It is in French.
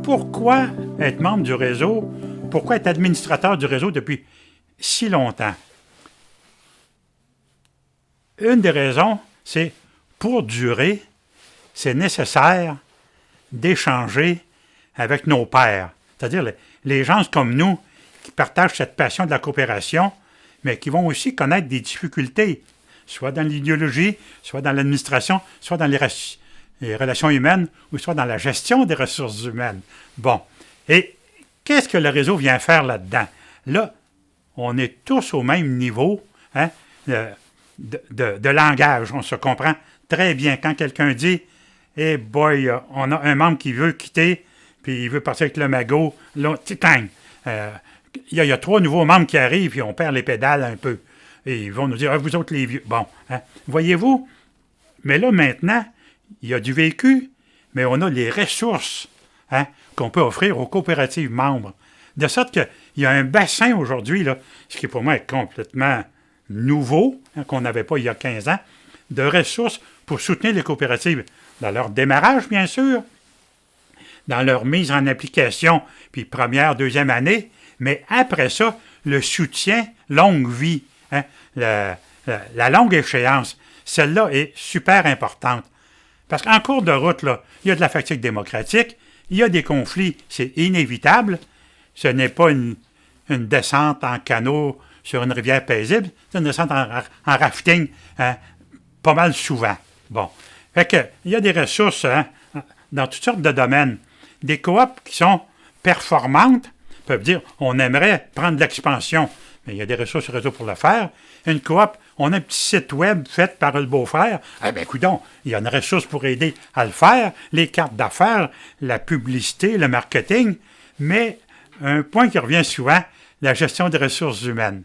Pourquoi être membre du réseau? Pourquoi être administrateur du réseau depuis si longtemps? Une des raisons, c'est pour durer, c'est nécessaire d'échanger avec nos pairs, c'est-à-dire les gens comme nous qui partagent cette passion de la coopération, mais qui vont aussi connaître des difficultés, soit dans l'idéologie, soit dans l'administration, soit dans les relations humaines, ou soit dans la gestion des ressources humaines. Bon, et qu'est-ce que le réseau vient faire là-dedans? Là, on est tous au même niveau de langage. On se comprend très bien. Quand quelqu'un dit « Eh boy, on a un membre qui veut quitter, puis il veut partir avec le magot. » Là, titang! Il y a 3 nouveaux membres qui arrivent, puis on perd les pédales un peu. Et ils vont nous dire « Ah, vous autres les vieux. » Bon, voyez-vous? Mais là, maintenant, il y a du vécu, mais on a les ressources qu'on peut offrir aux coopératives membres. De sorte qu'il y a un bassin aujourd'hui, là, ce qui pour moi est complètement nouveau, qu'on n'avait pas il y a 15 ans, de ressources pour soutenir les coopératives dans leur démarrage, bien sûr, dans leur mise en application, puis première, deuxième année, mais après ça, le soutien longue vie, la longue échéance, celle-là est super importante. Parce qu'en cours de route, là, il y a de la fatigue démocratique, il y a des conflits, c'est inévitable. Ce n'est pas une descente en canot sur une rivière paisible, c'est une descente en rafting pas mal souvent. Bon. Fait que, il y a des ressources dans toutes sortes de domaines. Des coops qui sont performantes peuvent dire on aimerait prendre de l'expansion, mais il y a des ressources sur le réseau pour le faire. Une coop, on a un petit site web fait par le beau-frère. Eh bien, coudonc, il y a une ressource pour aider à le faire, les cartes d'affaires, la publicité, le marketing, mais un point qui revient souvent, la gestion des ressources humaines.